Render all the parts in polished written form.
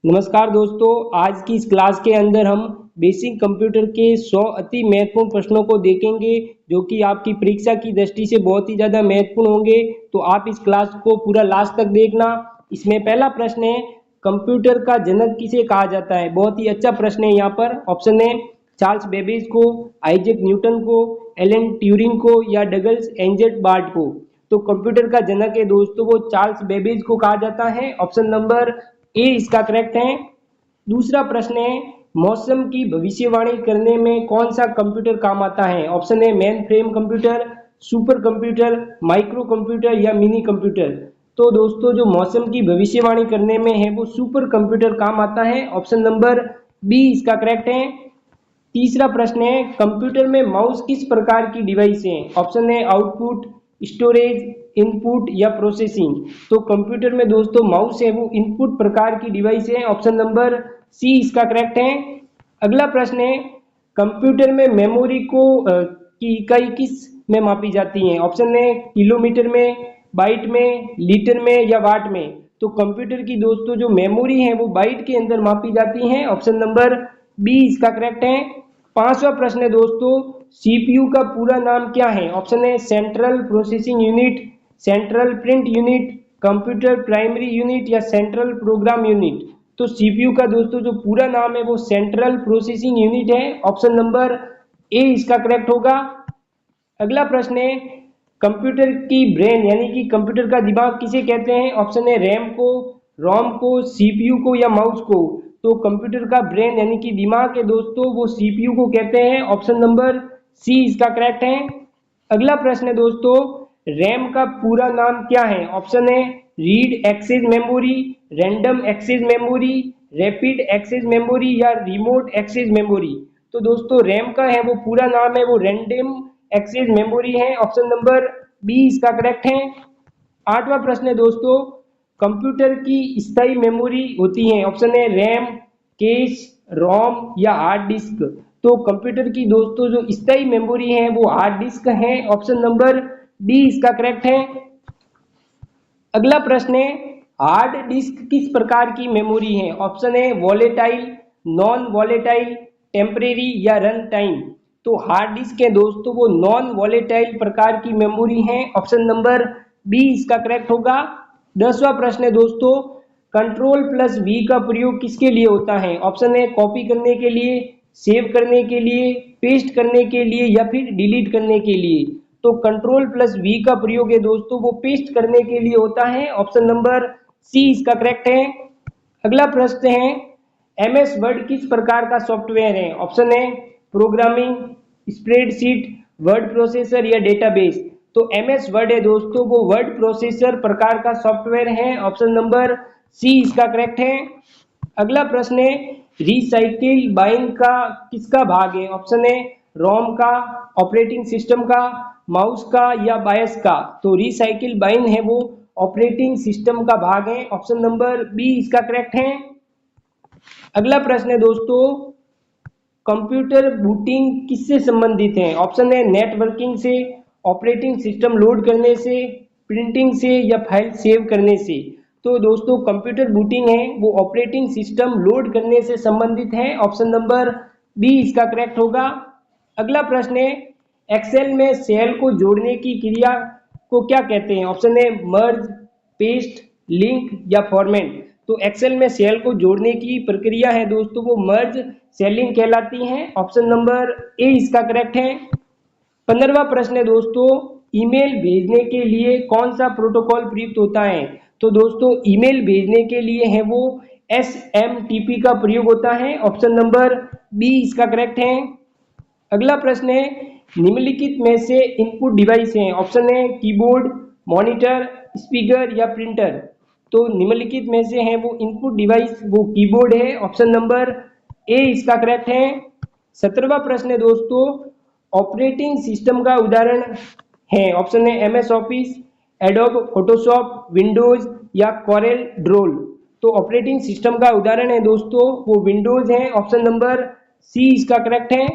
नमस्कार दोस्तों, आज की इस क्लास के अंदर हम बेसिक कंप्यूटर के 100 अति महत्वपूर्ण प्रश्नों को देखेंगे जो कि आपकी परीक्षा की दृष्टि से बहुत ही ज़्यादा महत्वपूर्ण होंगे। तो आप इस क्लास को पूरा लास्ट तक देखना। इसमें पहला प्रश्न है, कंप्यूटर का जनक किसे कहा जाता है। बहुत ही अच्छा प्रश्न है। यहाँ पर ऑप्शन है चार्ल्स बेबेज को, आइजैक न्यूटन को, एलन ट्यूरिंग को या डगलस एंजर्ट बार्ट को। तो कंप्यूटर का जनक है दोस्तों वो चार्ल्स बेबेज को कहा जाता है। ऑप्शन नंबर ए इसका करेक्ट है। दूसरा प्रश्न है, मौसम की भविष्यवाणी करने में कौन सा कंप्यूटर काम आता है। ऑप्शन है main frame computer, super computer, micro computer या मिनी कंप्यूटर। तो दोस्तों जो मौसम की भविष्यवाणी करने में है वो सुपर कंप्यूटर काम आता है। ऑप्शन नंबर बी इसका करेक्ट है। तीसरा प्रश्न है, कंप्यूटर में माउस किस प्रकार की डिवाइस है। ऑप्शन है आउटपुट, स्टोरेज, इनपुट या प्रोसेसिंग। तो कंप्यूटर में दोस्तों माउस है वो इनपुट प्रकार की डिवाइस है। ऑप्शन नंबर सी इसका करेक्ट है। अगला प्रश्न है, कंप्यूटर में मेमोरी की इकाई किस में मापी जाती है। ऑप्शन है किलोमीटर में, बाइट में, लीटर में या वाट में। तो कंप्यूटर की दोस्तों जो मेमोरी है वो बाइट के अंदर मापी जाती है। ऑप्शन नंबर बी इसका करेक्ट है। पांचवा प्रश्न है दोस्तों, सीपीयू का पूरा नाम क्या है। ऑप्शन है central processing unit, central print unit, computer primary unit या सेंट्रल प्रोग्राम यूनिट। तो सीपीयू का दोस्तों जो पूरा नाम है वो सेंट्रल प्रोसेसिंग यूनिट है। ऑप्शन नंबर ए इसका करेक्ट होगा। अगला प्रश्न है, कंप्यूटर की ब्रेन यानी कि कंप्यूटर का दिमाग किसे कहते हैं। ऑप्शन है रैम को, रोम को, सीपीयू को या माउस को। तो कंप्यूटर का ब्रेन यानी कि दिमाग है दोस्तों वो सीपीयू को कहते हैं। ऑप्शन नंबर सी इसका करेक्ट है। अगला प्रश्न है दोस्तों, रैम का पूरा नाम क्या है। ऑप्शन है read access memory, random access memory, rapid access memory या रिमोट एक्सेस मेमोरी। तो दोस्तों रैम का है वो पूरा नाम है वो रैंडम एक्सेस मेमोरी है। ऑप्शन नंबर बी इसका करेक्ट है। आठवां प्रश्न है दोस्तों, कंप्यूटर की स्थायी मेमोरी होती है। ऑप्शन है रैम, कैश, रोम या हार्ड डिस्क। तो कंप्यूटर की दोस्तों जो स्थायी मेमोरी है वो हार्ड डिस्क है। ऑप्शन नंबर डी इसका करेक्ट है। अगला प्रश्न है, हार्ड डिस्क किस प्रकार की मेमोरी है। ऑप्शन है वॉलेटाइल, नॉन वॉलेटाइल, टेम्परेरी या रन टाइम। तो हार्ड डिस्क है दोस्तों वो नॉन वॉलेटाइल प्रकार की मेमोरी है। ऑप्शन नंबर बी इसका करेक्ट होगा। 10वां प्रश्न है दोस्तों, कंट्रोल प्लस वी का प्रयोग किसके लिए होता है। ऑप्शन है कॉपी करने के लिए, सेव करने के लिए, पेस्ट करने के लिए या फिर डिलीट करने के लिए। तो कंट्रोल प्लस वी का प्रयोग है दोस्तों वो पेस्ट करने के लिए होता है। ऑप्शन नंबर सी इसका करेक्ट है। अगला प्रश्न है, एमएस वर्ड किस प्रकार का सॉफ्टवेयर है। ऑप्शन है प्रोग्रामिंग, स्प्रेडशीट, वर्ड प्रोसेसर या डेटाबेस। तो एमएस वर्ड है दोस्तों वो वर्ड प्रोसेसर प्रकार का सॉफ्टवेयर है। ऑप्शन नंबर सी इसका करेक्ट है। अगला प्रश्न है, रिसाइकिल बाइंग का किसका भाग है। ऑप्शन है रोम का, ऑपरेटिंग सिस्टम का, माउस का या बायस का। तो रिसाइकिल बाइंग है वो ऑपरेटिंग सिस्टम का भाग है। ऑप्शन नंबर बी इसका करेक्ट है। अगला प्रश्न है दोस्तों, कंप्यूटर बूटिंग किससे संबंधित है। ऑप्शन है नेटवर्किंग से, ऑपरेटिंग सिस्टम लोड करने से, प्रिंटिंग से या फाइल सेव करने से। तो दोस्तों कंप्यूटर बूटिंग है वो ऑपरेटिंग सिस्टम लोड करने से संबंधित है। ऑप्शन नंबर बी इसका करेक्ट होगा। अगला प्रश्न है, एक्सेल में सेल को जोड़ने की क्रिया को क्या कहते हैं। ऑप्शन है मर्ज, पेस्ट, लिंक या फॉर्मेट। तो एक्सेल में सेल को जोड़ने की प्रक्रिया है दोस्तों वो मर्ज सेलिंग कहलाती है। ऑप्शन नंबर ए इसका करेक्ट है। 15वां प्रश्न है दोस्तों, ईमेल भेजने के लिए कौन सा प्रोटोकॉल प्रयुक्त होता है। तो दोस्तों ईमेल भेजने के लिए है वो एसएमटीपी का प्रयोग होता है। ऑप्शन नंबर बी इसका करेक्ट है। अगला प्रश्न है, निम्नलिखित में से इनपुट डिवाइस है। ऑप्शन है कीबोर्ड, मॉनिटर, स्पीकर या प्रिंटर। तो निम्नलिखित में से है वो इनपुट डिवाइस वो कीबोर्ड है। ऑप्शन नंबर ए इसका करेक्ट है। 17वां प्रश्न है दोस्तों, ऑपरेटिंग सिस्टम का उदाहरण है। ऑप्शन है MS office, adobe Photoshop, Windows या कॉरेल ड्रोल। तो ऑपरेटिंग सिस्टम का उदाहरण है दोस्तों वो विंडोज है। ऑप्शन नंबर सी इसका करेक्ट है।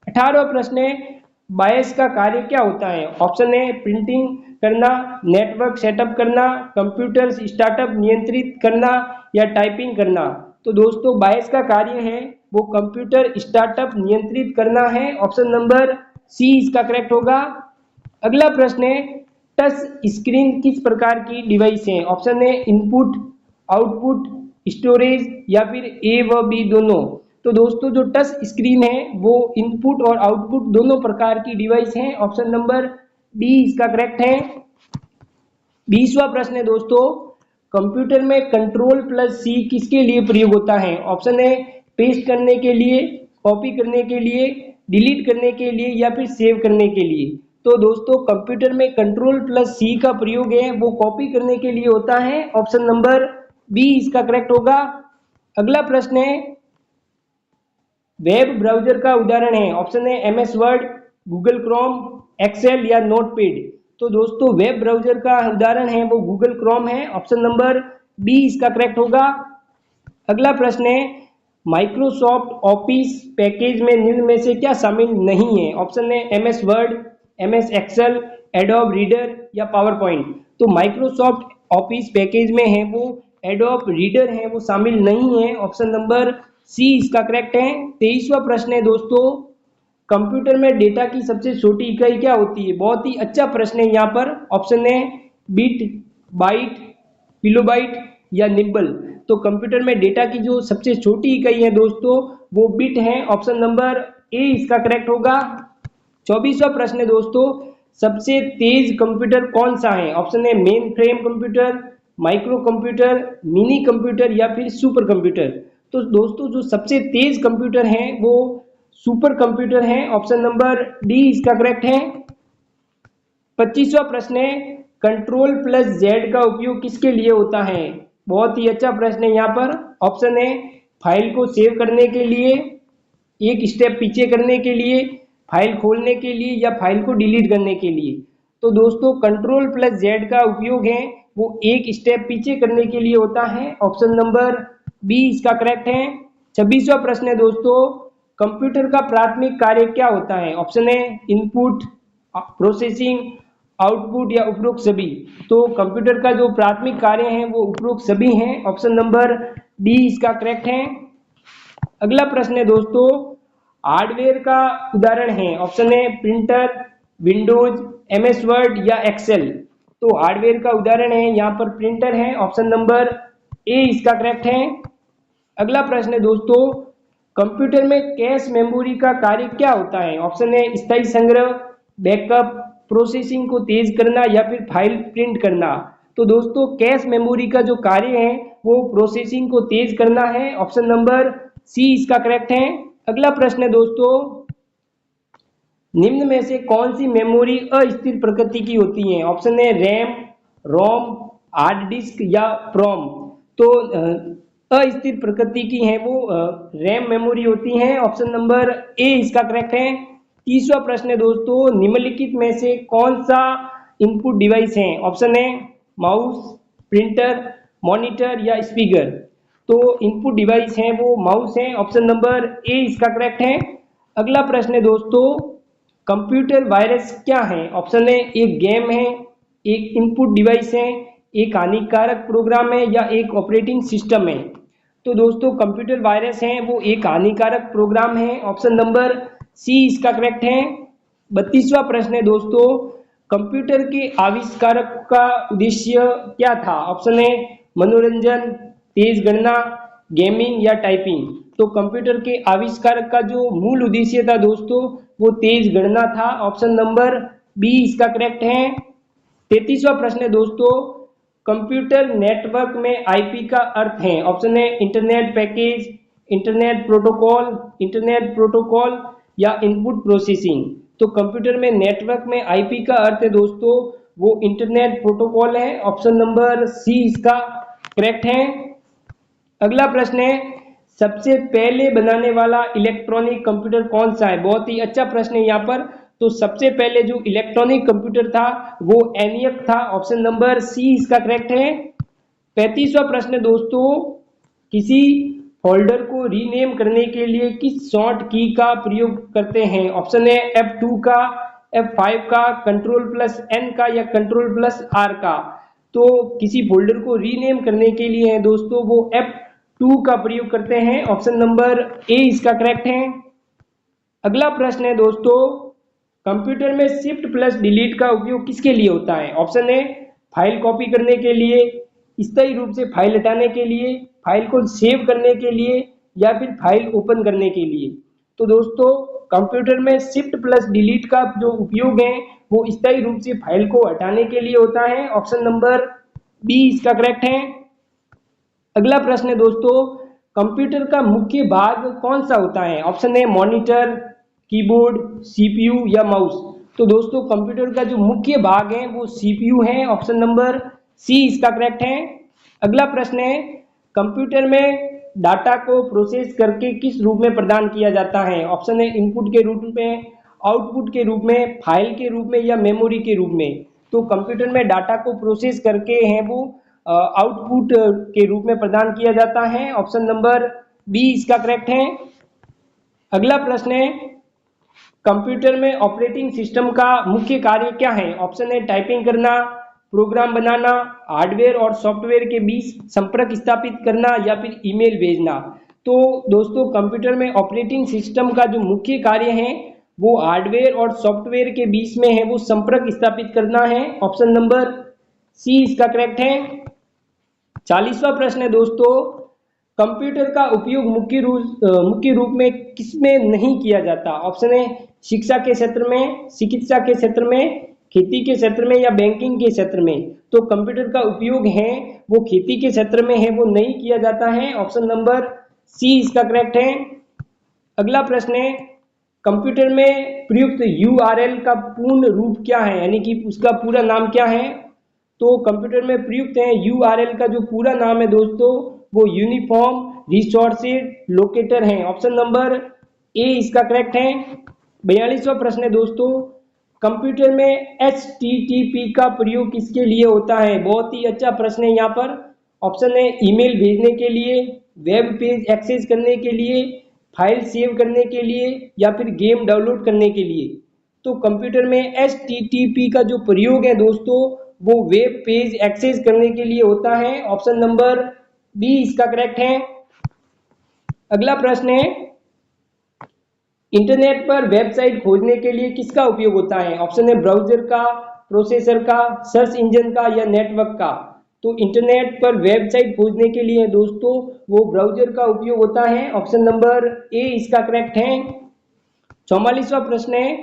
18वां प्रश्न है, बायस का कार्य क्या होता है। ऑप्शन है प्रिंटिंग करना, नेटवर्क सेटअप करना, कंप्यूटर स्टार्टअप नियंत्रित करना या टाइपिंग करना। तो दोस्तों 22 का कार्य है वो कंप्यूटर स्टार्टअप नियंत्रित करना है। ऑप्शन नंबर सी इसका करेक्ट होगा। अगला प्रश्न है टच स्क्रीन किस प्रकार की डिवाइस है? ऑप्शन है इनपुट, आउटपुट, स्टोरेज या फिर ए व बी दोनों। तो दोस्तों जो टच स्क्रीन है वो इनपुट और आउटपुट दोनों प्रकार की डिवाइस है। ऑप्शन नंबर डी इसका करेक्ट है। 20वां प्रश्न है दोस्तों, कंप्यूटर में कंट्रोल प्लस सी किसके लिए प्रयोग होता है? ऑप्शन है पेस्ट करने के लिए, कॉपी करने के लिए, डिलीट करने के लिए या फिर सेव करने के लिए। तो दोस्तों कंप्यूटर में कंट्रोल प्लस सी का प्रयोग है वो कॉपी करने के लिए होता है। ऑप्शन नंबर बी इसका करेक्ट होगा। अगला प्रश्न है वेब ब्राउजर का उदाहरण है। ऑप्शन है MS Word, Google Chrome, Excel या नोटपैड। तो दोस्तों वेब ब्राउजर का उदाहरण है वो गूगल क्रोम है। ऑप्शन नंबर बी इसका करेक्ट होगा। अगला प्रश्न है माइक्रोसॉफ्ट ऑफिस पैकेज में निम्न में से क्या शामिल नहीं है? ऑप्शन है MS Word, MS Excel, Adobe Reader या पावर पॉइंट। तो माइक्रोसॉफ्ट ऑफिस पैकेज में है वो एडोब रीडर है वो शामिल नहीं है। ऑप्शन नंबर सी इसका करेक्ट है। 23वां प्रश्न है दोस्तों, कंप्यूटर में डेटा की सबसे छोटी इकाई क्या होती है? बहुत ही अच्छा प्रश्न है यहाँ पर। ऑप्शन है बिट, बाइट, किलोबाइट या निब्बल। तो कंप्यूटर में डेटा की जो सबसे छोटी इकाई है दोस्तों वो बिट है। ऑप्शन नंबर ए इसका करेक्ट होगा। 24वां प्रश्न है दोस्तों, सबसे तेज कंप्यूटर कौन सा है? ऑप्शन है main frame computer, micro computer, mini computer या फिर सुपर कंप्यूटर। तो दोस्तों जो सबसे तेज कंप्यूटर है वो सुपर कंप्यूटर है। ऑप्शन नंबर डी इसका करेक्ट है। 25वां प्रश्न है कंट्रोल प्लस जेड का उपयोग किसके लिए होता है? बहुत ही अच्छा प्रश्न है यहाँ पर। ऑप्शन है फाइल को सेव करने के लिए, एक स्टेप पीछे करने के लिए, फाइल खोलने के लिए या फाइल को डिलीट करने के लिए। तो दोस्तों कंट्रोल प्लस जेड का उपयोग है वो एक स्टेप पीछे करने के लिए होता है। ऑप्शन नंबर बी इसका करेक्ट है। 26वां प्रश्न है दोस्तों, कंप्यूटर का प्राथमिक कार्य क्या होता है? ऑप्शन है इनपुट, प्रोसेसिंग, आउटपुट या उपरोक्त सभी। तो कंप्यूटर का जो प्राथमिक कार्य है वो उपरोक्त सभी हैं। ऑप्शन नंबर डी इसका करेक्ट है। अगला प्रश्न है दोस्तों, हार्डवेयर का उदाहरण है। ऑप्शन है प्रिंटर, विंडोज, एमएस वर्ड या एक्सेल। तो हार्डवेयर का उदाहरण है यहाँ पर प्रिंटर है। ऑप्शन नंबर ए इसका करेक्ट है। अगला प्रश्न है दोस्तों, कंप्यूटर में कैश मेमोरी का कार्य क्या होता है? ऑप्शन है स्थायी संग्रह, बैकअप, प्रोसेसिंग को तेज करना या फिर फाइल प्रिंट करना। तो दोस्तों कैश मेमोरी का जो कार्य है वो प्रोसेसिंग को तेज करना है। ऑप्शन नंबर सी इसका करेक्ट है। अगला प्रश्न है दोस्तों, निम्न में से कौन सी मेमोरी अस्थिर प्रकृति की होती है? ऑप्शन है रैम, रोम, हार्ड डिस्क या प्रोम। तो अस्थिर प्रकृति की है वो रैम मेमोरी होती है। ऑप्शन नंबर ए इसका करेक्ट है। 30वां प्रश्न है दोस्तों, निम्नलिखित में से कौन सा इनपुट डिवाइस है? ऑप्शन है माउस, प्रिंटर, मॉनिटर या स्पीकर। तो इनपुट डिवाइस है वो माउस है। ऑप्शन नंबर ए इसका करेक्ट है। अगला प्रश्न है दोस्तों, कंप्यूटर वायरस क्या है? ऑप्शन है एक गेम है, एक इनपुट डिवाइस है, एक हानिकारक प्रोग्राम है या एक ऑपरेटिंग सिस्टम है। तो दोस्तों कंप्यूटर वायरस है वो एक हानिकारक प्रोग्राम है। ऑप्शन नंबर सी इसका करेक्ट है। 32वां प्रश्न है दोस्तों, कंप्यूटर के आविष्कारक का उद्देश्य क्या था? ऑप्शन है मनोरंजन, तेज गणना, गेमिंग या टाइपिंग। तो कंप्यूटर के आविष्कारक का जो मूल उद्देश्य था दोस्तों वो तेज गणना था। ऑप्शन नंबर बी इसका करेक्ट है। 33वां प्रश्न है दोस्तों, कंप्यूटर नेटवर्क में आईपी का अर्थ है। ऑप्शन है इंटरनेट पैकेज, इंटरनेट प्रोटोकॉल या इनपुट प्रोसेसिंग। तो कंप्यूटर में नेटवर्क में आईपी का अर्थ है दोस्तों वो इंटरनेट प्रोटोकॉल है। ऑप्शन नंबर सी इसका करेक्ट है। अगला प्रश्न है, सबसे पहले बनाने वाला इलेक्ट्रॉनिक कंप्यूटर कौन सा है? बहुत ही अच्छा प्रश्न है यहाँ पर। तो सबसे पहले जो इलेक्ट्रॉनिक कंप्यूटर था वो एनियक था। ऑप्शन नंबर सी इसका करेक्ट है। 35वां प्रश्न दोस्तों, किसी फोल्डर को रीनेम करने के लिए किस शॉर्ट की का प्रयोग करते हैं? ऑप्शन है F2 का, F5 का, कंट्रोल प्लस N का या कंट्रोल प्लस R का। तो किसी फोल्डर को रीनेम करने के लिए है दोस्तों वो F2 का प्रयोग करते हैं। ऑप्शन नंबर ए इसका करेक्ट है। अगला प्रश्न है दोस्तों, कंप्यूटर में शिफ्ट प्लस डिलीट का उपयोग किसके लिए होता है? ऑप्शन ए फाइल कॉपी करने के लिए, स्थायी रूप से फाइल हटाने के लिए, फाइल को सेव करने के लिए या फिर फाइल ओपन करने के लिए। तो दोस्तों कंप्यूटर में शिफ्ट प्लस डिलीट का जो उपयोग है वो स्थायी रूप से फाइल को हटाने के लिए होता है। ऑप्शन नंबर बी इसका करेक्ट है। अगला प्रश्न है दोस्तों, कंप्यूटर का मुख्य भाग कौन सा होता है? Option A monitor, keyboard, CPU या माउस। तो दोस्तों कंप्यूटर का जो मुख्य भाग है वो सीपीयू है। ऑप्शन नंबर सी इसका करेक्ट है। अगला प्रश्न है, कंप्यूटर में डाटा को प्रोसेस करके किस रूप में प्रदान किया जाता है? ऑप्शन ए इनपुट के रूप में, आउटपुट के रूप में, फाइल के रूप में या मेमोरी के रूप में। तो कंप्यूटर में डाटा को प्रोसेस करके है वो आउटपुट के रूप में प्रदान किया जाता है। ऑप्शन नंबर बी इसका करेक्ट है। अगला प्रश्न है, कंप्यूटर में ऑपरेटिंग सिस्टम का मुख्य कार्य क्या है? ऑप्शन ए टाइपिंग करना, प्रोग्राम बनाना, हार्डवेयर और सॉफ्टवेयर के बीच संपर्क स्थापित करना या फिर ईमेल भेजना। तो दोस्तों कंप्यूटर में ऑपरेटिंग सिस्टम का जो मुख्य कार्य है वो हार्डवेयर और सॉफ्टवेयर के बीच में है वो संपर्क स्थापित करना है। ऑप्शन नंबर सी इसका करेक्ट है। 40वां प्रश्न है दोस्तों, कंप्यूटर का उपयोग मुख्य रूप में किसमें नहीं किया जाता? ऑप्शन ए शिक्षा के क्षेत्र में, चिकित्सा के क्षेत्र में, खेती के क्षेत्र में या बैंकिंग के क्षेत्र में। तो कंप्यूटर का उपयोग है वो खेती के क्षेत्र में है वो नहीं किया जाता है। ऑप्शन नंबर सी इसका करेक्ट है। अगला प्रश्न है, कंप्यूटर में प्रयुक्त यूआरएल का पूर्ण रूप क्या है, यानी कि उसका पूरा नाम क्या है? तो कंप्यूटर में प्रयुक्त है यूआरएल का जो पूरा नाम है दोस्तों वो यूनिफॉर्म रिसोर्सेज लोकेटर है। ऑप्शन नंबर ए इसका करेक्ट है। 42वां प्रश्न है दोस्तों, कंप्यूटर में HTTP का प्रयोग किसके लिए होता है? बहुत ही अच्छा प्रश्न है यहाँ पर। ऑप्शन है ईमेल भेजने के लिए, वेब पेज एक्सेस करने के लिए, फाइल सेव करने के लिए या फिर गेम डाउनलोड करने के लिए। तो कंप्यूटर में HTTP का जो प्रयोग है दोस्तों वो वेब पेज एक्सेस करने के लिए होता है। ऑप्शन नंबर बी इसका करेक्ट है। अगला प्रश्न है, इंटरनेट पर वेबसाइट खोजने के लिए किसका उपयोग होता है? ऑप्शन है ब्राउजर का, प्रोसेसर का, सर्च इंजन का या नेटवर्क का। तो इंटरनेट पर वेबसाइट खोजने के लिए दोस्तों वो ब्राउजर का उपयोग होता है। ऑप्शन नंबर ए इसका करेक्ट है। 44वां प्रश्न है,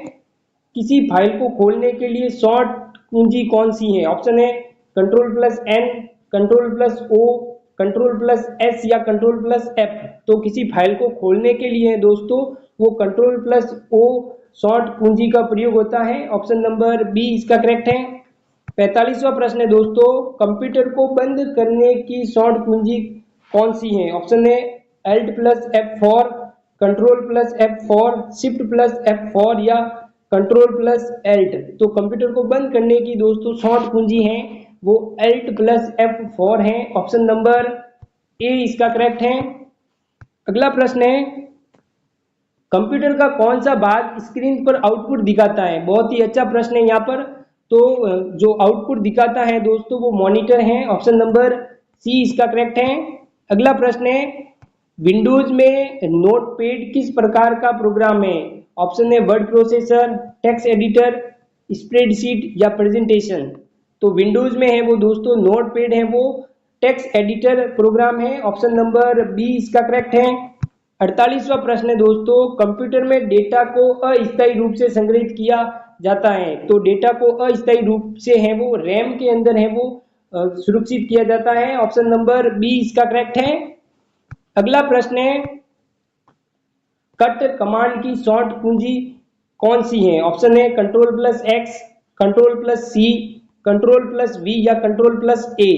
किसी फाइल को खोलने के लिए शॉर्ट कुंजी कौन सी है? ऑप्शन है control plus N, control plus O, control plus S या कंट्रोल प्लस एफ। तो किसी फाइल को खोलने के लिए दोस्तों वो कंट्रोल प्लस ओ शॉर्ट कुंजी का प्रयोग होता है। ऑप्शन नंबर बी इसका करेक्ट है। 45वां प्रश्न है दोस्तों, कंप्यूटर को बंद करने की शॉर्ट कुंजी कौन सी है? ऑप्शन है Alt plus F4, control plus F4, shift plus F4 या कंट्रोल प्लस Alt। तो कंप्यूटर को बंद करने की दोस्तों शॉर्ट कुंजी है वो Alt प्लस F4 है। ऑप्शन नंबर ए इसका करेक्ट है। अगला प्रश्न है, कंप्यूटर का कौन सा भाग स्क्रीन पर आउटपुट दिखाता है? बहुत ही अच्छा प्रश्न है यहाँ पर। तो जो आउटपुट दिखाता है दोस्तों वो मॉनिटर है। ऑप्शन नंबर सी इसका करेक्ट है। अगला प्रश्न है, विंडोज में नोटपैड किस प्रकार का प्रोग्राम है? ऑप्शन है word processor, text editor, spreadsheet या प्रेजेंटेशन। तो विंडोज में है वो दोस्तों नोटपैड है वो टेक्स्ट एडिटर प्रोग्राम है। ऑप्शन नंबर बी इसका करेक्ट है। 48वां प्रश्न है दोस्तों, कंप्यूटर में डेटा को अस्थायी रूप से संग्रहित किया जाता है। तो डेटा को अस्थायी रूप से है वो रैम के अंदर है वो सुरक्षित किया जाता है। ऑप्शन नंबर बी इसका करेक्ट है। अगला प्रश्न है, कट कमांड की शॉर्ट कुंजी कौन सी है? ऑप्शन है control plus X, control plus C, control plus V या कंट्रोल प्लस ए।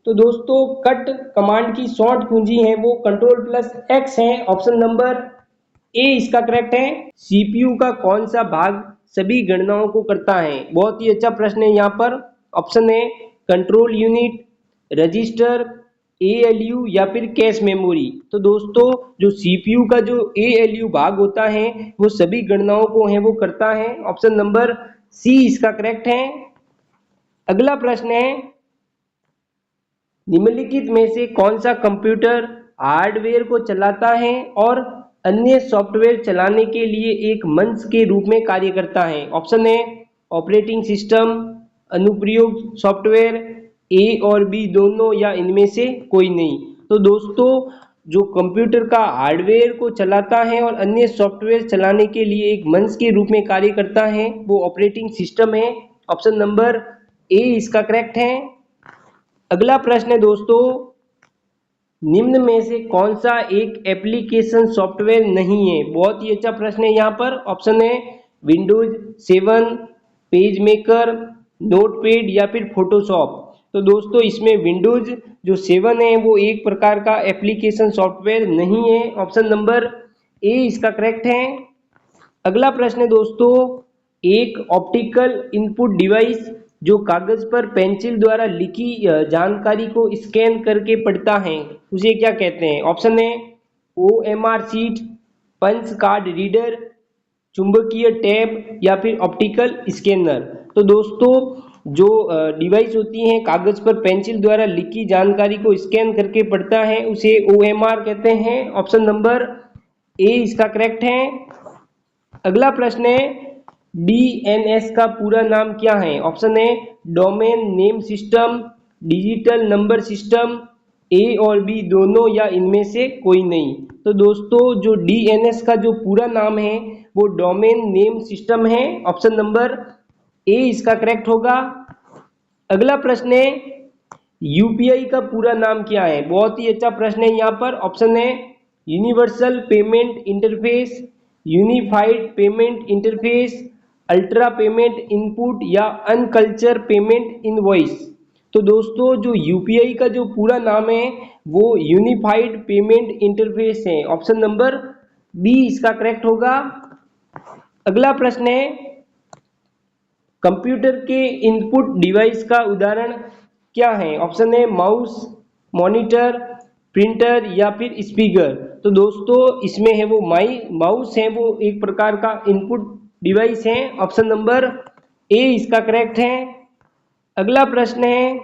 तो दोस्तों कट कमांड की शॉर्ट कुंजी है वो कंट्रोल प्लस एक्स है। ऑप्शन नंबर ए इसका करेक्ट है। सीपीयू का कौन सा भाग सभी गणनाओं को करता है? बहुत ही अच्छा प्रश्न है यहाँ पर। ऑप्शन है कंट्रोल यूनिट, रजिस्टर, ALU या फिर कैश मेमोरी। तो दोस्तों जो CPU का जो ALU भाग होता है वो सभी गणनाओं को है वो करता है। ऑप्शन नंबर सी इसका करेक्ट है। अगला प्रश्न है, निम्नलिखित में से कौन सा कंप्यूटर हार्डवेयर को चलाता है और अन्य सॉफ्टवेयर चलाने के लिए एक मंच के रूप में कार्य करता है? ऑप्शन है ऑपरेटिंग सिस्टम, अनुप्रयोग सॉफ्टवेयर, ए और बी दोनों या इनमें से कोई नहीं। तो दोस्तों जो कंप्यूटर का हार्डवेयर को चलाता है और अन्य सॉफ्टवेयर चलाने के लिए एक मंच के रूप में कार्य करता है वो ऑपरेटिंग सिस्टम है। ऑप्शन नंबर ए इसका करेक्ट है। अगला प्रश्न है दोस्तों, निम्न में से कौन सा एक एप्लीकेशन सॉफ्टवेयर नहीं है? बहुत ही अच्छा प्रश्न है यहाँ पर। ऑप्शन है विंडोज 7, पेज मेकर, नोटपैड या फिर फोटोशॉप। तो दोस्तों इसमें विंडोज जो 7 है वो एक प्रकार का एप्लीकेशन सॉफ्टवेयर नहीं है। ऑप्शन नंबर ए इसका करेक्ट है। अगला प्रश्न है दोस्तों, एक ऑप्टिकल इनपुट डिवाइस जो कागज पर पेंसिल द्वारा लिखी जानकारी को स्कैन करके पढ़ता है उसे क्या कहते हैं? ऑप्शन है OMR sheet, punch card reader, चुंबकीय टैब या फिर ऑप्टिकल स्कैनर। तो दोस्तों जो डिवाइस होती है कागज पर पेंसिल द्वारा लिखी जानकारी को स्कैन करके पढ़ता है उसे OMR कहते हैं। ऑप्शन नंबर ए इसका करेक्ट है। अगला प्रश्न है, DNS का पूरा नाम क्या है? ऑप्शन है domain name system, digital number system, A और बी दोनों या इनमें से कोई नहीं। तो दोस्तों जो DNS का जो पूरा नाम है वो डोमेन नेम सिस्टम है। ऑप्शन नंबर ए इसका करेक्ट होगा। अगला प्रश्न है, UPI का पूरा नाम क्या है? बहुत ही अच्छा प्रश्न है यहाँ पर। ऑप्शन है universal payment interface, unified payment interface, ultra payment input या अनकल्चर पेमेंट इनवॉइस। तो दोस्तों जो UPI का जो पूरा नाम है वो यूनिफाइड पेमेंट इंटरफेस है। ऑप्शन नंबर बी इसका करेक्ट होगा। अगला प्रश्न है, कंप्यूटर के इनपुट डिवाइस का उदाहरण क्या है? ऑप्शन है माउस, मॉनिटर, प्रिंटर या फिर स्पीकर। तो दोस्तों इसमें है वो माउस है वो एक प्रकार का इनपुट डिवाइस है। ऑप्शन नंबर ए इसका करेक्ट है। अगला प्रश्न है,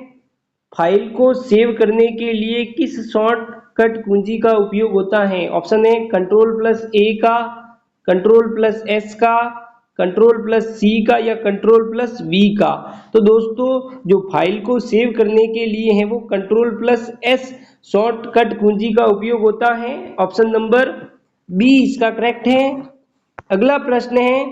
फाइल को सेव करने के लिए किस शॉर्टकट कुंजी का उपयोग होता है? ऑप्शन है Ctrl+A का, Ctrl+S का, Ctrl+C का या Ctrl+V का। तो दोस्तों जो फाइल को सेव करने के लिए है वो Ctrl+S शॉर्टकट कुंजी का उपयोग होता है। ऑप्शन नंबर बी इसका करेक्ट है। अगला प्रश्न है,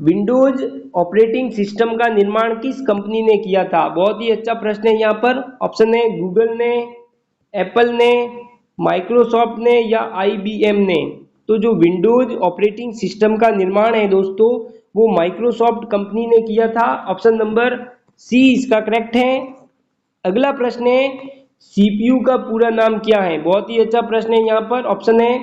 विंडोज ऑपरेटिंग सिस्टम का निर्माण किस कंपनी ने किया था? बहुत ही अच्छा प्रश्न है यहाँ पर। ऑप्शन है गूगल ने, एप्पल ने, माइक्रोसॉफ्ट ने या IBM ने। तो जो विंडोज ऑपरेटिंग सिस्टम का निर्माण है दोस्तों वो माइक्रोसॉफ्ट कंपनी ने किया था। ऑप्शन नंबर सी इसका करेक्ट है। अगला प्रश्न है, CPU का पूरा नाम क्या है? बहुत ही अच्छा प्रश्न है यहाँ पर। ऑप्शन है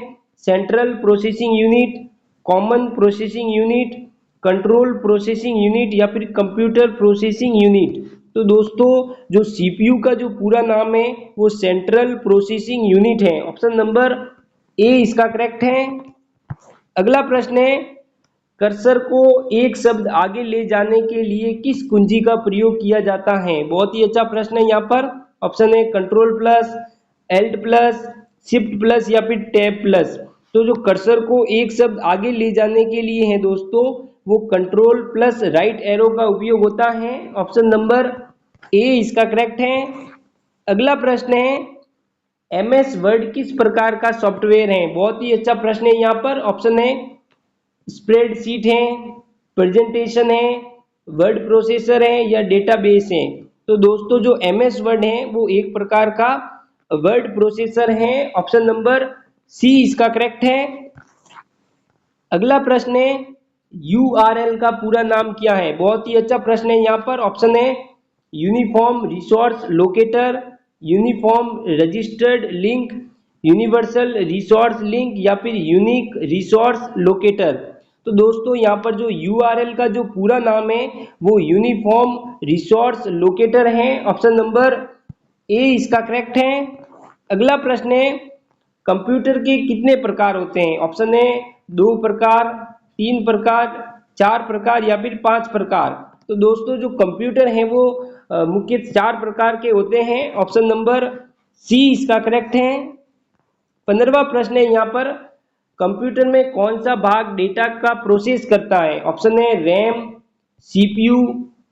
central processing unit, common processing unit, control processing unit या फिर कंप्यूटर प्रोसेसिंग यूनिट। तो दोस्तों जो CPU का जो पूरा नाम है वो सेंट्रल प्रोसेसिंग यूनिट है। ऑप्शन नंबर ए इसका करेक्ट है। अगला प्रश्न है, कर्सर को एक शब्द आगे ले जाने के लिए किस कुंजी का प्रयोग किया जाता है? बहुत ही अच्छा प्रश्न है यहाँ पर। ऑप्शन है Ctrl+, Alt+, Shift+ या फिर Tab+। तो जो कर्सर को एक शब्द आगे ले जाने के लिए है दोस्तों वो Ctrl+ राइट एरो का उपयोग होता है। ऑप्शन नंबर ए इसका करेक्ट है। अगला प्रश्न है, MS वर्ड किस प्रकार का सॉफ्टवेयर है? बहुत ही अच्छा प्रश्न है यहाँ पर। ऑप्शन है स्प्रेडशीट है, प्रेजेंटेशन है, वर्ड प्रोसेसर है या डेटाबेस है। तो दोस्तों जो MS वर्ड है वो एक प्रकार का वर्ड प्रोसेसर है। ऑप्शन नंबर सी इसका करेक्ट है। अगला प्रश्न है, URL का पूरा नाम क्या है? बहुत ही अच्छा प्रश्न है यहाँ पर। ऑप्शन है uniform resource locator, uniform registered link, universal resource link या फिर यूनिक रिसोर्स लोकेटर। तो दोस्तों यहाँ पर जो URL का जो पूरा नाम है वो यूनिफॉर्म रिसोर्स लोकेटर है। ऑप्शन नंबर ए इसका करेक्ट है। अगला प्रश्न है, कंप्यूटर के कितने प्रकार होते हैं? ऑप्शन है 2 प्रकार, 3 प्रकार, 4 प्रकार या फिर 5 प्रकार। तो दोस्तों जो कंप्यूटर हैं वो मुख्य 4 प्रकार के होते हैं। ऑप्शन नंबर सी इसका करेक्ट है। 15वां प्रश्न है यहाँ पर, कंप्यूटर में कौन सा भाग डेटा का प्रोसेस करता है? ऑप्शन है रैम, सीपीयू,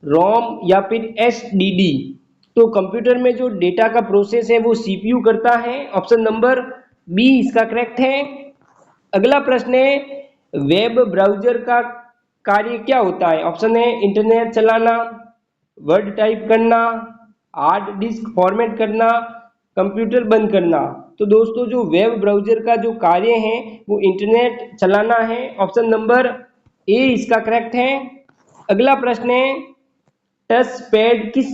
रोम या फिर एसडीडी। तो कंप्यूटर में जो डेटा का प्रोसेस है वो सीपीयू करता है। ऑप्शन नंबर बी इसका करेक्ट है। अगला प्रश्न है, वेब ब्राउजर का कार्य क्या होता है? ऑप्शन है इंटरनेट चलाना, वर्ड टाइप करना, हार्ड डिस्क फॉर्मेट करना, कंप्यूटर बंद करना। तो दोस्तों जो वेब ब्राउजर का जो कार्य है वो इंटरनेट चलाना है। ऑप्शन नंबर ए इसका करेक्ट है। अगला प्रश्न है, टच पैड किस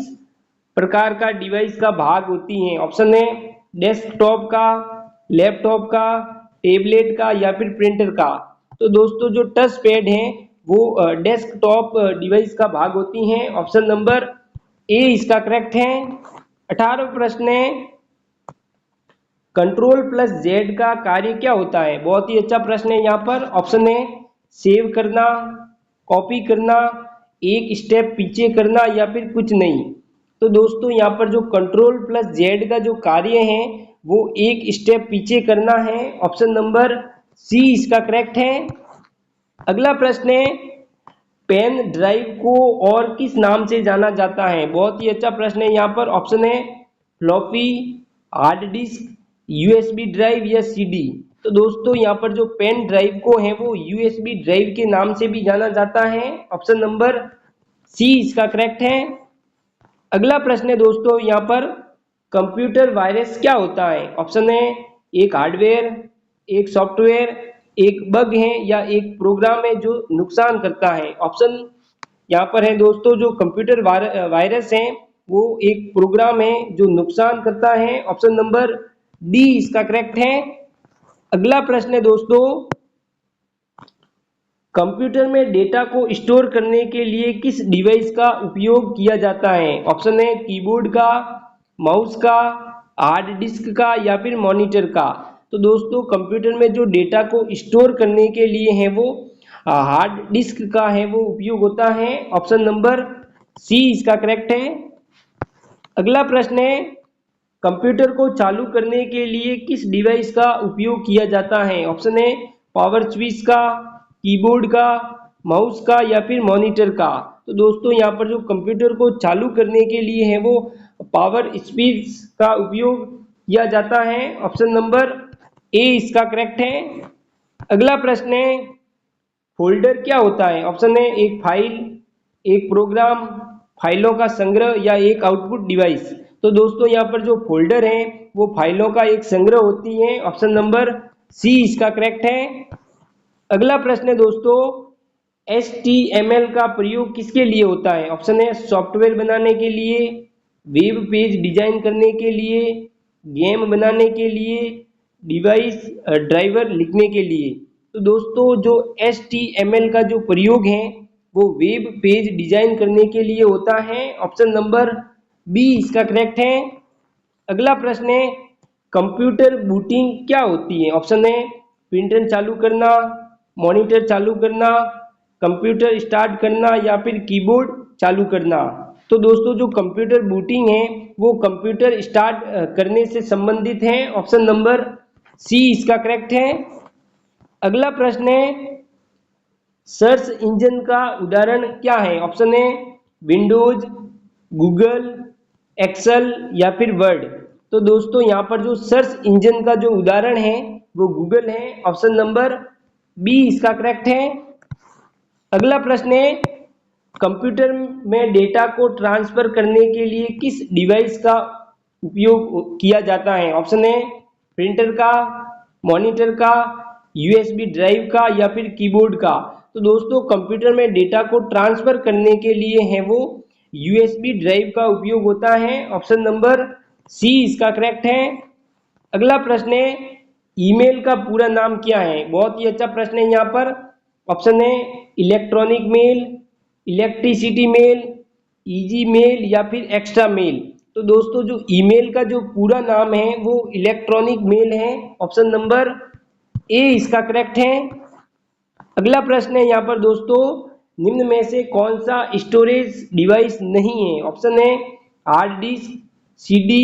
प्रकार का डिवाइस का भाग होती है? ऑप्शन है डेस्कटॉप का, लैपटॉप का, टेबलेट का या फिर प्रिंटर का। तो दोस्तों जो टच पैड है वो डेस्कटॉप डिवाइस का भाग होती हैं। ऑप्शन नंबर ए इसका करेक्ट है। 18वां प्रश्न है, कंट्रोल प्लस जेड का कार्य क्या होता है? बहुत ही अच्छा प्रश्न है यहाँ पर। ऑप्शन है सेव करना, कॉपी करना, एक स्टेप पीछे करना या फिर कुछ नहीं। तो दोस्तों यहाँ पर जो कंट्रोल प्लस जेड का जो कार्य है वो एक स्टेप पीछे करना है। ऑप्शन नंबर सी इसका करेक्ट है। अगला प्रश्न है, पेन ड्राइव को और किस नाम से जाना जाता है? बहुत ही अच्छा प्रश्न है यहाँ पर। ऑप्शन है floppy, hard disk, USB drive या सीडी। तो दोस्तों यहाँ पर जो पेन ड्राइव को है वो यूएसबी ड्राइव के नाम से भी जाना जाता है। ऑप्शन नंबर सी इसका करेक्ट है। अगला प्रश्न है दोस्तों यहाँ पर, कंप्यूटर वायरस क्या होता है? ऑप्शन है एक हार्डवेयर, एक सॉफ्टवेयर, एक बग है या एक प्रोग्राम है जो नुकसान करता है। ऑप्शन यहाँ पर है दोस्तों, जो कंप्यूटर वायरस है वो एक प्रोग्राम है जो नुकसान करता है। ऑप्शन नंबर डी इसका करेक्ट है। अगला प्रश्न है दोस्तों, कंप्यूटर में डेटा को स्टोर करने के लिए किस डिवाइस का उपयोग किया जाता है? ऑप्शन है कीबोर्ड का, माउस का, हार्ड डिस्क का या फिर मॉनिटर का। तो दोस्तों कंप्यूटर में जो डेटा को स्टोर करने के लिए है वो हार्ड डिस्क का है वो उपयोग होता है। ऑप्शन नंबर सी इसका करेक्ट है। अगला प्रश्न है, कंप्यूटर को चालू करने के लिए किस डिवाइस का उपयोग किया जाता है? ऑप्शन है पावर स्विच का, कीबोर्ड का, माउस का या फिर मॉनिटर का। तो दोस्तों यहाँ पर जो कंप्यूटर को चालू करने के लिए है वो पावर स्विच का उपयोग किया जाता है। ऑप्शन नंबर ए इसका करेक्ट है। अगला प्रश्न है, फोल्डर क्या होता है? ऑप्शन है एक फाइल, एक प्रोग्राम, फाइलों का संग्रह या एक आउटपुट डिवाइस। तो दोस्तों यहाँ पर जो फोल्डर है वो फाइलों का एक संग्रह होती है। ऑप्शन नंबर सी इसका करेक्ट है। अगला प्रश्न है दोस्तों, HTML का प्रयोग किसके लिए होता है? ऑप्शन है सॉफ्टवेयर बनाने के लिए, वेब पेज डिजाइन करने के लिए, गेम बनाने के लिए, डिवाइस ड्राइवर लिखने के लिए। तो दोस्तों जो HTML का जो प्रयोग है वो वेब पेज डिजाइन करने के लिए होता है। ऑप्शन नंबर बी इसका करेक्ट है। अगला प्रश्न है, कंप्यूटर बूटिंग क्या होती है? ऑप्शन है प्रिंटर चालू करना, मॉनिटर चालू करना, कंप्यूटर स्टार्ट करना या फिर कीबोर्ड चालू करना। तो दोस्तों जो कंप्यूटर बूटिंग है वो कंप्यूटर स्टार्ट करने से संबंधित है। ऑप्शन नंबर सी इसका करेक्ट है। अगला प्रश्न है, सर्च इंजन का उदाहरण क्या है? ऑप्शन है विंडोज, गूगल, एक्सेल या फिर वर्ड। तो दोस्तों यहाँ पर जो सर्च इंजन का जो उदाहरण है वो गूगल है। ऑप्शन नंबर बी इसका करेक्ट है। अगला प्रश्न है, कंप्यूटर में डेटा को ट्रांसफर करने के लिए किस डिवाइस का उपयोग किया जाता है? ऑप्शन है प्रिंटर का, मॉनिटर का, यूएसबी ड्राइव का या फिर कीबोर्ड का। तो दोस्तों कंप्यूटर में डेटा को ट्रांसफर करने के लिए है वो यूएसबी ड्राइव का उपयोग होता है। ऑप्शन नंबर सी इसका करेक्ट है। अगला प्रश्न है, ईमेल का पूरा नाम क्या है? बहुत ही अच्छा प्रश्न है यहाँ पर। ऑप्शन है electronic mail, electricity mail, easy mail या फिर एक्स्ट्रा मेल। तो दोस्तों जो ईमेल का जो पूरा नाम है वो इलेक्ट्रॉनिक मेल है। ऑप्शन नंबर ए इसका करेक्ट है। अगला प्रश्न है यहाँ पर दोस्तों, निम्न में से कौन सा स्टोरेज डिवाइस नहीं है? ऑप्शन है हार्ड डिस्क, सीडी,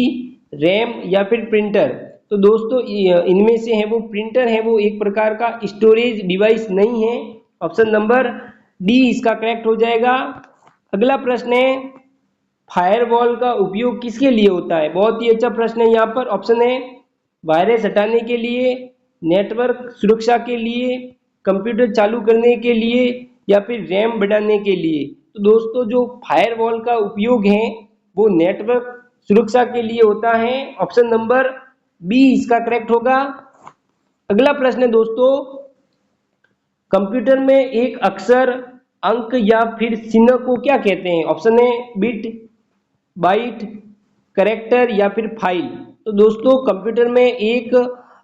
रैम या फिर प्रिंटर। तो दोस्तों इनमें से है वो प्रिंटर है, वो एक प्रकार का स्टोरेज डिवाइस नहीं है। ऑप्शन नंबर डी इसका करेक्ट हो जाएगा। अगला प्रश्न है, फायरवॉल का उपयोग किसके लिए होता है? बहुत ही अच्छा प्रश्न है यहाँ पर। ऑप्शन है वायरस हटाने के लिए, नेटवर्क सुरक्षा के लिए, कंप्यूटर चालू करने के लिए या फिर रैम बढ़ाने के लिए। तो दोस्तों जो फायरवॉल का उपयोग है वो नेटवर्क सुरक्षा के लिए होता है। ऑप्शन नंबर बी इसका करेक्ट होगा। अगला प्रश्न है दोस्तों, कंप्यूटर में एक अक्षर, अंक या फिर चिन्ह को क्या कहते हैं? ऑप्शन है बिट, बाइट, कैरेक्टर या फिर फाइल। तो दोस्तों कंप्यूटर में एक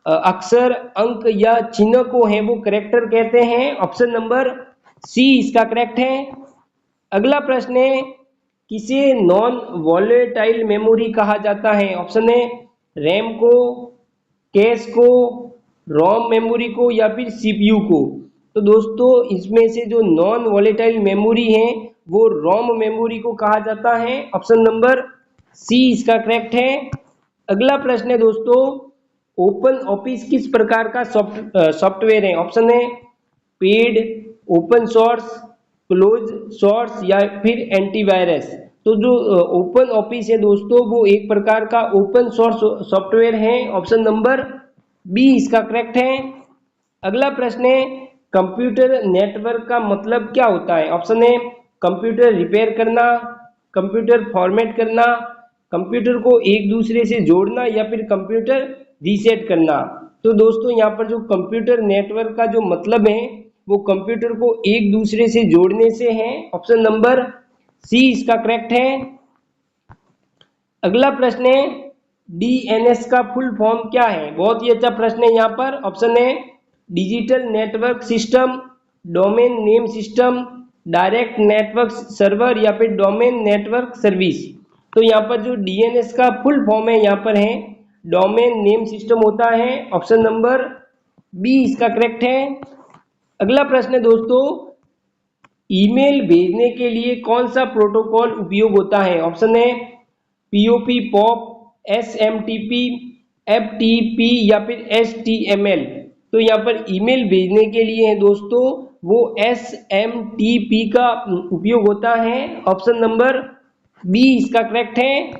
अक्षर, अंक या चिन्ह को है वो कैरेक्टर कहते हैं। ऑप्शन नंबर सी इसका करेक्ट है। अगला प्रश्न है, किसे नॉन वॉलेटाइल मेमोरी कहा जाता है? ऑप्शन है रैम को, कैश को, रोम मेमोरी को या फिर सीपीयू को। तो दोस्तों इसमें से जो नॉन वॉलेटाइल मेमोरी है वो रोम मेमोरी को कहा जाता है। ऑप्शन नंबर सी इसका करेक्ट है। अगला प्रश्न है दोस्तों, ओपन ऑफिस किस प्रकार का सॉफ्टवेयर है? ऑप्शन है paid, open source, close source या फिर एंटीवायरस। तो जो ओपन ऑफिस है दोस्तों वो एक प्रकार का ओपन सोर्स सॉफ्टवेयर है। ऑप्शन नंबर बी इसका करेक्ट है। अगला प्रश्न है, कंप्यूटर नेटवर्क का मतलब क्या होता है? ऑप्शन है कंप्यूटर रिपेयर करना, कंप्यूटर फॉर्मेट करना, कंप्यूटर को एक दूसरे से जोड़ना या फिर कंप्यूटर रीसेट करना। तो दोस्तों यहाँ पर जो कंप्यूटर नेटवर्क का जो मतलब है वो कंप्यूटर को एक दूसरे से जोड़ने से है। ऑप्शन नंबर सी इसका करेक्ट है। अगला प्रश्न है, डीएनएस का फुल फॉर्म क्या है? बहुत ही अच्छा प्रश्न है यहाँ पर। ऑप्शन है digital network system, domain name system, direct network server या फिर डोमेन नेटवर्क सर्विस। तो यहाँ पर जो डीएनएस का फुल फॉर्म है यहाँ पर है डोमेन नेम सिस्टम होता है। ऑप्शन नंबर बी इसका करेक्ट है। अगला प्रश्न है दोस्तों, ईमेल भेजने के लिए कौन सा प्रोटोकॉल उपयोग होता है? ऑप्शन है पीओपी, पॉप, एसएमटीपी, एफटीपी या फिर एचटीएमएल। तो यहाँ पर ईमेल भेजने के लिए है दोस्तों वो एसएमटीपी का उपयोग होता है। ऑप्शन नंबर बी इसका करेक्ट है।